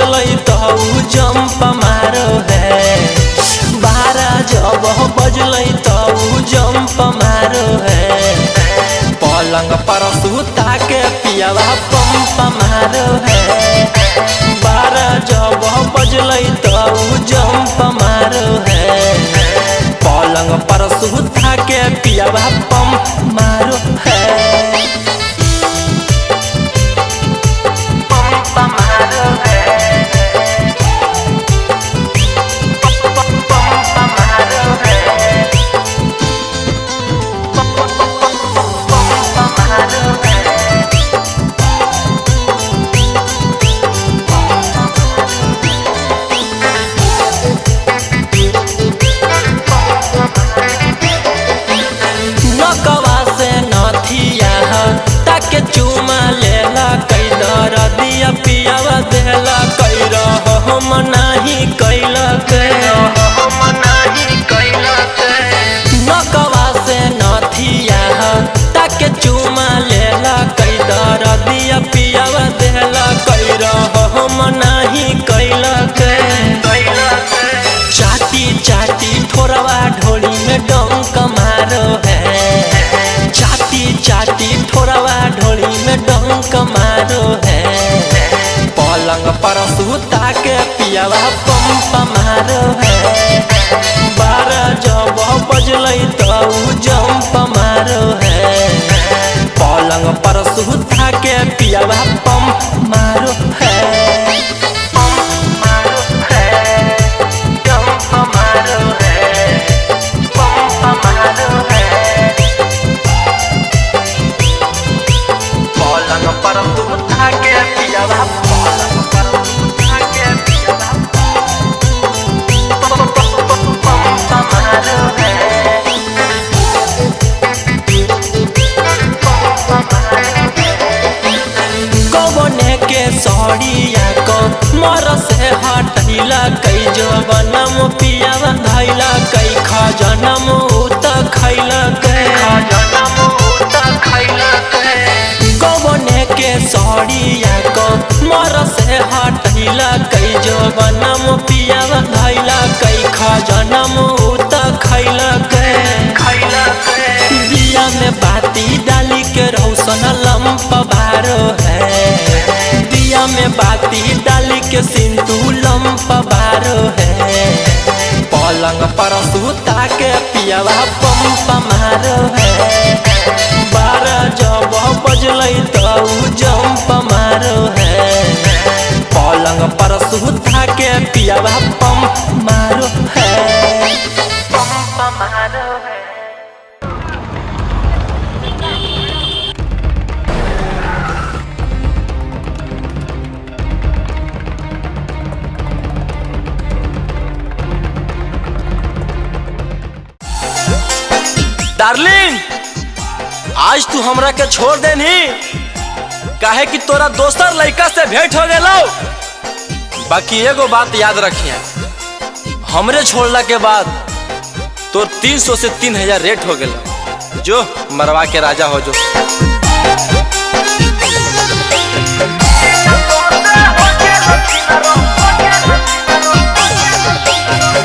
बजलई तो जंप मारो है। 12 जब बजलई तो जंप मारो है। पलंग पर सुता के पियावा पंप मारो है। 12 जब बजलई तो जंप मारो है। पलंग पर सुता के पियावा पंप मारो है। चुमा लेला कई दर दिया पियावा देला कई हम नाही कैला नकवा से नथिया ताके चुमा लेला कई दर दिया पियावा देला कई हम नाही कैला चाटी चाटी थोड़वा ढोली में डंक मारो है। चाटी चाटी थोड़वा ढोली में डंक मारो है। पलंग पर सुता के पियावा पंप मारो है। 12 जब बजलई तो जंप मारो है। पलंग पर सुता के पियावा पंप मारो है। सड़िया को मर से हटैला कई जवनम पियावा धैला कई खजनम उत खैला कवने के सड़िया को मर से हटैला कई जवनम पियावा धैला कई खजनम उत खैला दिया में बाती डाली के रौशन लंप बारो है। दिया में बाती डाली के सिंधु लंप बारो है। पलंग पर सुता के पियावा पंप मारो है। 12 जब बजलई तो जंप मारो है। पलंग पर सुता के पियावा पंप मारो है। पंप मारो है। डार्लिंग, आज तू हमरा के छोड़ देनी काहे कि तोरा दोसर लड़का से भेंट हो गेलो। बाकी एगो बात याद रखिए, हमरे छोड़ला के बाद तोर 300 से 3000 रेट हो गेलो। जो मरवा के राजा हो जो।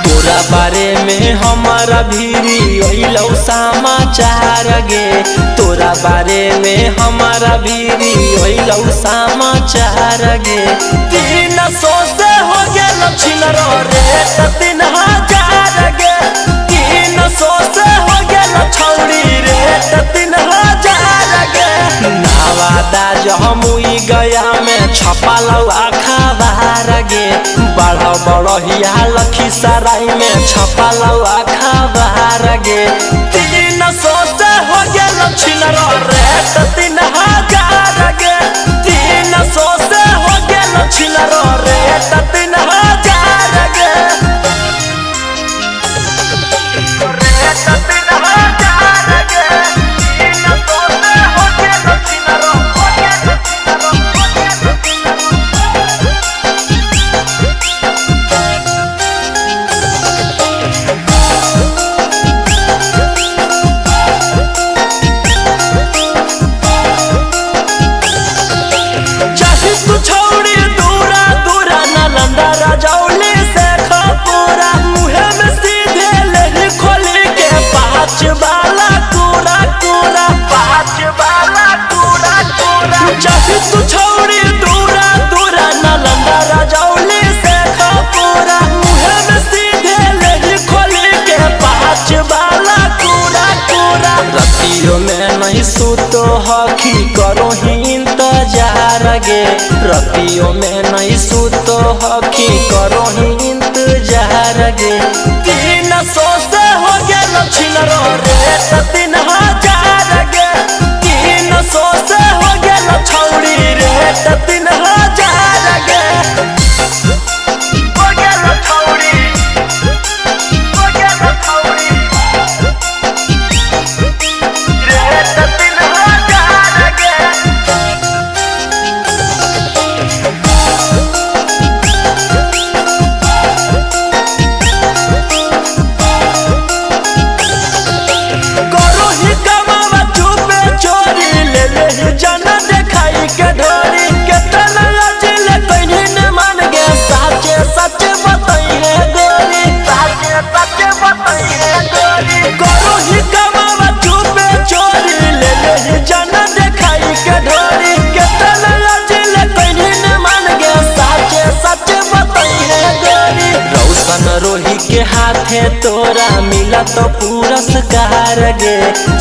तोरा बारे में हमारा भीरी अइलौ समाचार गे। तोरा बारे में हमारा भीरी अइलौ समाचार गे। 300 से हो गेल छिनरो रेट 3000 गे। 300 से हो गेल छौड़ी रेट 3000 गे। नवादा जमुई गया में छपालौ अखबार गे। बड़ा बड़हिया लखीसराय में छपालौ अखबार गे। 300 से हो गेल छिनरो रेट 3000 गे। 300 से हो गेल छिनरो रेट 3000 गे। पाँच वाला कूड़ा कूड़ा, पाँच वाला कूड़ा कूड़ा। चाहे तू छौड़ी दूरा दूरा, नालंदा रजौली से खपूरा, मुहे में सीधे ले खोली के पाँच वाला कूड़ा कूड़ा। रतियों में नहीं सुतो हखी करो ही इंतजार गे, रतियों में नहीं सुतो हखी करो ही इंतजार गे। 300 से हो गया छिनरो रेट 3000 गे, 300 से हो गया छौड़ी रेट 3000 गे। हो गया छौड़ी, हो गया छौड़ी रेट 3000 गे। रोही के हाथे तोरा मिला तो पुरस्कार गे,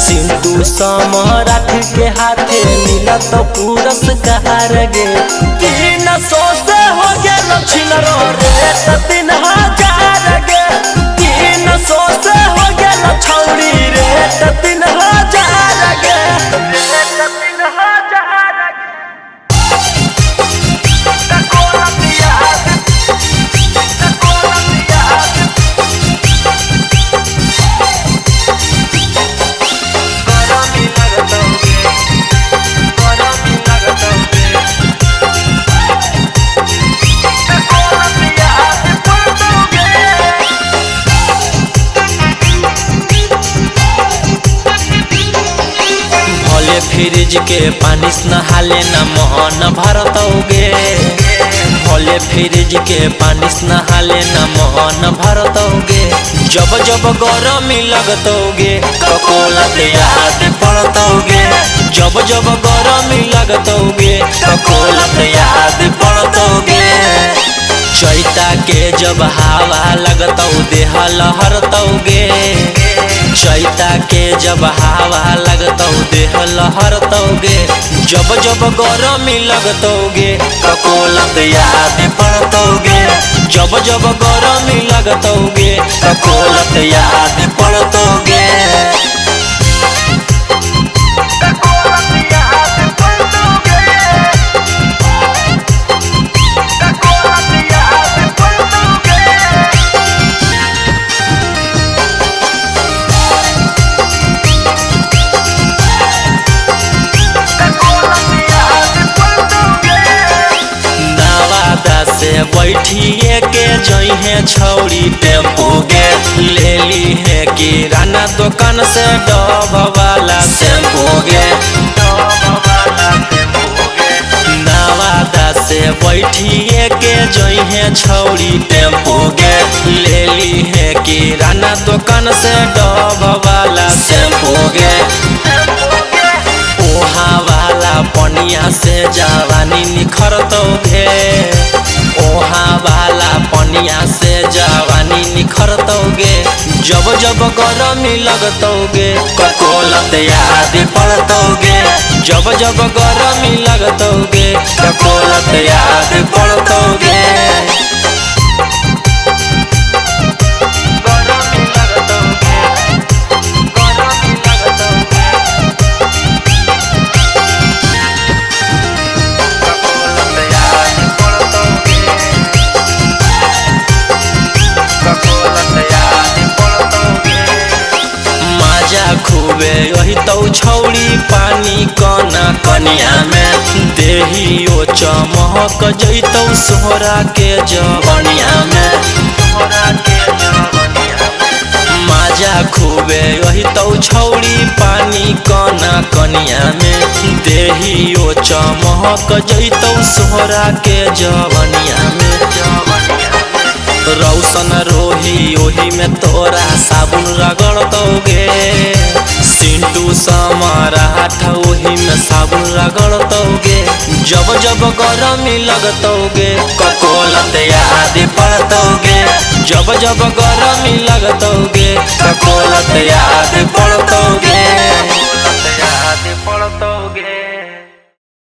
सिंटू सम्राट के हाथे मिला तो पुरस्कार गे। 300 से हो गया छिनरो रेट 3000 गे, 300 से हो गया छौड़ी रेट 3000 गे, रेट 3000 गे। फ्रिज के पानी से नहाले न मोहन भरतोगे, भोले फ्रिज के पानी से नहाले न मोहन भरतोगे। जब जब गरमी लगतोगे ककोलत याद पड़तोगे, जब जब गरमी लगतोगे ककोलत याद पड़तोगे। चैता के जब हवा लगतौ देह लहरतोगे, चैता के जब हवा लगतौ देह लहरतोगे। जब जब गरमी लगतोगे ककोलत याद पड़तोगे, जब जब गरमी लगतोगे ककोलत याद पड़तोगे। से बैठिए के जइहे छौड़ी टेम्पू गे, ले ली है किराना दुकान से डब वाला शैम्पू गे, नवादा से बैठिए के जइहे छौड़ी टेम्पू गे, ले ली है किराना दुकान से डब वाला शैम्पू गे। ओहा वाला पनिया से जवानी निखरतोगे, ओहा वाला पनिया से जवानी निखरतोगे। जब जब गरमी लगतोगे ककोलत याद पड़तोगे, जब जब गरमी लगतोगे ककोलत याद पड़तोगे। खूबे यही तो छौड़ी पानी कना कनिया में, देहियो चमक जैतौ सोहरा के जवनिया में, माजा खूबे यही तो छौड़ी पानी कना कनिया में, देहियो चमक जैतौ सोहरा के जवनिया में। रौशन रोही ओही में तोरा साबुन रगड़तोगे, माथा वही में साबुन रगड़तोगे, जब जब गरमी लगतोगे ककोलत याद पड़तोगे, जब जब गरमी लगतोगे ककोलत याद